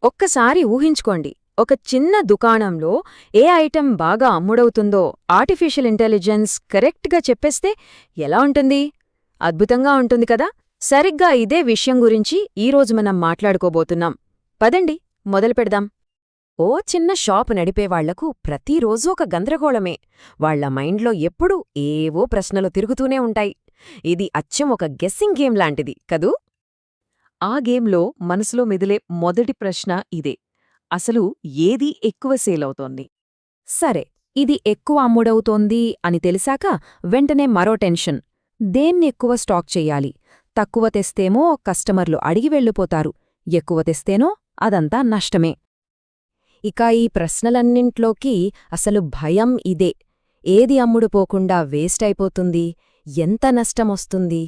ఒక్కసారి ఊహించుకోండి, ఒక చిన్న దుకాణంలో ఏ ఐటెం బాగా అమ్ముడవుతుందో ఆర్టిఫిషియల్ ఇంటెలిజెన్స్ కరెక్ట్గా చెప్పేస్తే ఎలా ఉంటుంది? అద్భుతంగా ఉంటుంది కదా. సరిగ్గా ఇదే విషయం గురించి ఈరోజు మనం మాట్లాడుకోబోతున్నాం. పదండి, మొదలుపెడదాం. ఓ చిన్న షాపు నడిపేవాళ్లకు ప్రతిరోజూ ఒక గందరగోళమే. వాళ్ల మైండ్లో ఎప్పుడూ ఏవో ప్రశ్నలు తిరుగుతూనే ఉంటాయి. ఇది అచ్చం ఒక గెస్సింగ్ గేమ్ లాంటిది కదూ. ఆ గేమ్లో మనసులో మెదిలే మొదటి ప్రశ్న ఇదే: అసలు ఏది ఎక్కువ సేలవుతోంది? సరే, ఇది ఎక్కువ అమ్ముడవుతోంది అని తెలిసాక వెంటనే మరో టెన్షన్. దేన్ని ఎక్కువ స్టాక్ చెయ్యాలి? తక్కువ తెస్తేమో కస్టమర్లు అడిగి వెళ్ళిపోతారు, ఎక్కువ తెస్తేనో అదంతా నష్టమే. ఇక ఈ ప్రశ్నలన్నింట్లోకి అసలు భయం ఇదే: ఏది అమ్ముడుపోకుండా వేస్ట్ అయిపోతుంది, ఎంత నష్టమొస్తుంది?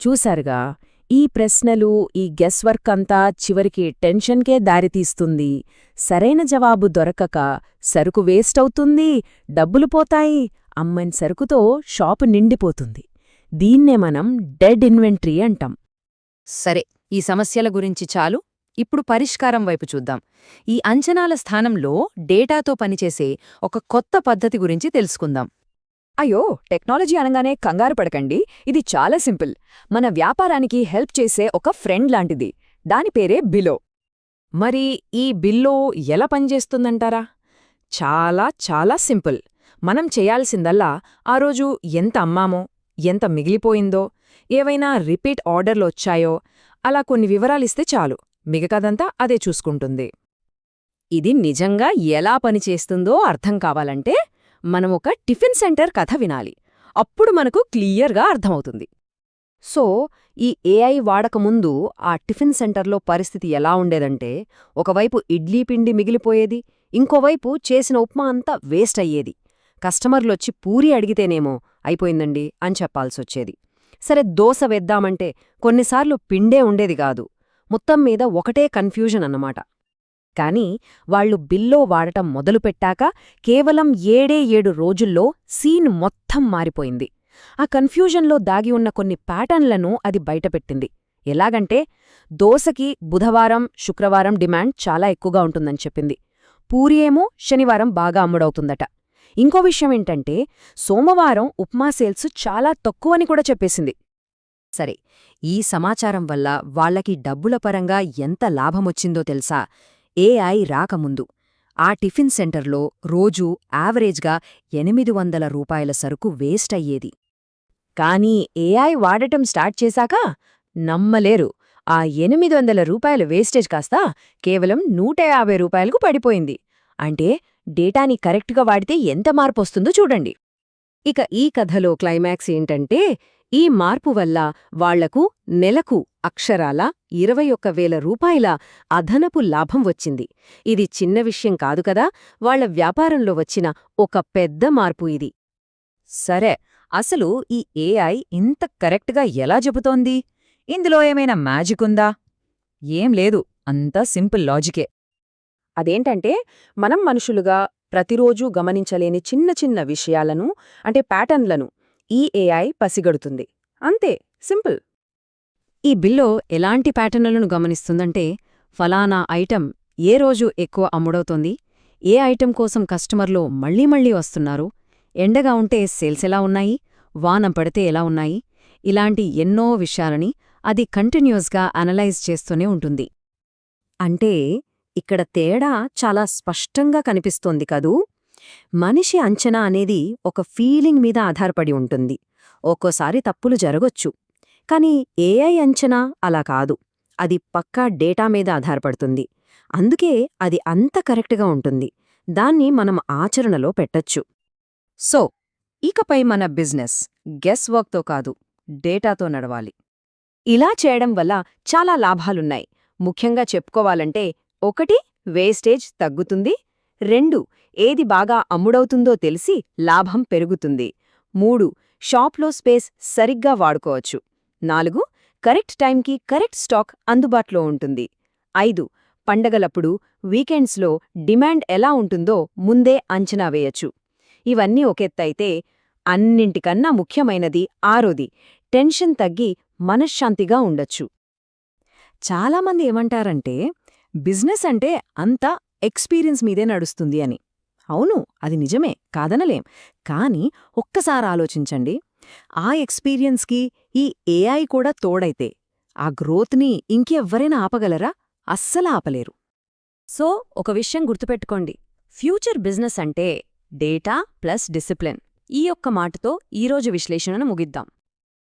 చూశారుగా, ఈ ప్రశ్నలు, ఈ గెస్ వర్క్ అంతా చివరికి టెన్షన్కే దారితీస్తుంది. సరైన జవాబు దొరకక సరుకు వేస్ట్ అవుతుంది, డబ్బులు పోతాయి, అమ్మని సరుకుతో షాపు నిండిపోతుంది. దీన్నే మనం డెడ్ ఇన్వెంటరీ అంటాం. సరే, ఈ సమస్యల గురించి చాలు. ఇప్పుడు పరిష్కారం వైపు చూద్దాం. ఈ అంచనాల స్థానంలో డేటాతో పనిచేసే ఒక కొత్త పద్ధతి గురించి తెలుసుకుందాం. అయ్యో, టెక్నాలజీ అనగానే కంగారు పడకండి. ఇది చాలా సింపుల్. మన వ్యాపారానికి హెల్ప్ చేసే ఒక ఫ్రెండ్ లాంటిది. దాని పేరే బిలో. మరి ఈ బిల్లో ఎలా పనిచేస్తుందంటారా? చాలా చాలా సింపుల్. మనం చేయాల్సిందల్లా ఆ రోజు ఎంత అమ్మామో, ఎంత మిగిలిపోయిందో, ఏవైనా రిపీట్ ఆర్డర్లొచ్చాయో అలా కొన్ని వివరాలిస్తే చాలు. మిగతాదంతా అదే చూసుకుంటుంది. ఇది నిజంగా ఎలా పనిచేస్తుందో అర్థం కావాలంటే మనం ఒక టిఫిన్ సెంటర్ కథ వినాలి. అప్పుడు మనకు క్లియర్గా అర్థమవుతుంది. సో, ఈ ఏఐ వాడకముందు ఆ టిఫిన్ సెంటర్లో పరిస్థితి ఎలా ఉండేదంటే, ఒకవైపు ఇడ్లీ పిండి మిగిలిపోయేది, ఇంకోవైపు చేసిన ఉప్మా అంతా వేస్ట్ అయ్యేది. కస్టమర్లొచ్చి పూరీ అడిగితేనేమో అయిపోయిందండి అని చెప్పాల్సొచ్చేది. సరే, దోశ వేద్దామంటే కొన్నిసార్లు పిండే ఉండేది కాదు. మొత్తం మీద ఒకటే కన్ఫ్యూజన్ అన్నమాట. కాని వాళ్లు బిల్లో వాడటం మొదలుపెట్టాక కేవలం 7 రోజుల్లో సీన్ మొత్తం మారిపోయింది. ఆ కన్ఫ్యూజన్లో దాగి ఉన్న కొన్ని ప్యాటర్న్లను అది బయటపెట్టింది. ఎలాగంటే, దోసకి బుధవారం, శుక్రవారం డిమాండ్ చాలా ఎక్కువగా ఉంటుందని చెప్పింది. పూరీ ఏమో శనివారం బాగా అమ్ముడవుతుందట. ఇంకో విషయమేంటంటే, సోమవారం ఉప్మా సేల్స్ చాలా తక్కువని కూడా చెప్పేసింది. సరే, ఈ సమాచారం వల్ల వాళ్లకి డబ్బుల పరంగా ఎంత లాభమొచ్చిందో తెలుసా? ఏఐ రాకముందు ఆ టిఫిన్ సెంటర్లో రోజూ యావరేజ్గా 800 రూపాయల సరుకు వేస్ట్ అయ్యేది. కానీ ఏఐ వాడటం స్టార్ట్ చేశాక నమ్మలేరు, ఆ 800 రూపాయల వేస్టేజ్ కాస్త కేవలం 150 రూపాయలకు పడిపోయింది. అంటే డేటాని కరెక్ట్గా వాడితే ఎంత మార్పొస్తుందో చూడండి. ఇక ఈ కథలో క్లైమాక్స్ ఏంటంటే, ఈ మార్పు వల్ల వాళ్లకు నెలకు అక్షరాల 21,000 రూపాయల అదనపు లాభం వచ్చింది. ఇది చిన్న విషయం కాదు కదా. వాళ్ల వ్యాపారంలో వచ్చిన ఒక పెద్ద మార్పు ఇది. సరే, అసలు ఈ ఏఐ ఇంత కరెక్ట్గా ఎలా చెబుతోంది? ఇందులో ఏమైనా మ్యాజిక్ ఉందా? ఏం లేదు, అంతా సింపుల్ లాజికే. అదేంటంటే, మనం మనుషులుగా ప్రతిరోజూ గమనించలేని చిన్న చిన్న విషయాలను, అంటే ప్యాటర్న్లను ఈ ఏఐ పసిగడుతుంది. అంతే, సింపుల్. ఈ బిల్లో ఎలాంటి ప్యాటర్న్లను గమనిస్తుందంటే, ఫలానా ఐటెం ఏ రోజు ఎక్కువ అమ్ముడవుతోంది, ఏ ఐటెం కోసం కస్టమర్లు మళ్లీ మళ్లీ వస్తున్నారు, ఎండగా ఉంటే సేల్స్ ఎలా ఉన్నాయి, వాన పడితే ఎలా ఉన్నాయి, ఇలాంటి ఎన్నో విషయాలని అది కంటిన్యూస్గా అనలైజ్ చేస్తూనే ఉంటుంది. అంటే ఇక్కడ తేడా చాలా స్పష్టంగా కనిపిస్తోంది కదూ. మనిషి అంచనా అనేది ఒక ఫీలింగ్ మీద ఆధారపడి ఉంటుంది. ఒక్కోసారి తప్పులు జరగొచ్చు. కాని ఏఐ అంచనా అలా కాదు. అది పక్కా డేటా మీద ఆధారపడుతుంది. అందుకే అది అంత కరెక్ట్గా ఉంటుంది. దాన్ని మనం ఆచరణలో పెట్టొచ్చు. సో, ఇకపై మన బిజినెస్ గెస్ వర్క్తో కాదు, డేటాతో నడవాలి. ఇలా చేయడం వల్ల చాలా లాభాలున్నాయి. ముఖ్యంగా చెప్పుకోవాలంటే, 1 వేస్టేజ్ తగ్గుతుంది, 2 ఏది బాగా అమ్ముడవుతుందో తెలిసి లాభం పెరుగుతుంది, 3 షాప్లో స్పేస్ సరిగ్గా వాడుకోవచ్చు, 4 కరెక్ట్ టైంకి కరెక్ట్ స్టాక్ అందుబాటులో ఉంటుంది, 5 పండగలప్పుడు వీకెండ్స్లో డిమాండ్ ఎలా ఉంటుందో ముందే అంచనా వేయచ్చు. ఇవన్నీ ఒకెత్తైతే, అన్నింటికన్నా ముఖ్యమైనది 6ది టెన్షన్ తగ్గి మనశ్శాంతిగా ఉండొచ్చు. చాలామంది ఏమంటారంటే, బిజినెస్ అంటే అంతా ఎక్స్పీరియన్స్ మీదే నడుస్తుంది అని. అవును, అది నిజమే, కాదనలేం. కానీ ఒక్కసారి ఆలోచించండి, ఆ ఎక్స్పీరియన్స్కి ఈ ఏఐ కూడా తోడైతే ఆ గ్రోత్ని ఇంకెవ్వరైనా ఆపగలరా? అస్సలు ఆపలేరు. సో ఒక విషయం గుర్తుపెట్టుకోండి, ఫ్యూచర్ బిజినెస్ అంటే డేటా ప్లస్ డిసిప్లిన్. ఈ ఒక్క మాటతో ఈరోజు విశ్లేషణను ముగిద్దాం.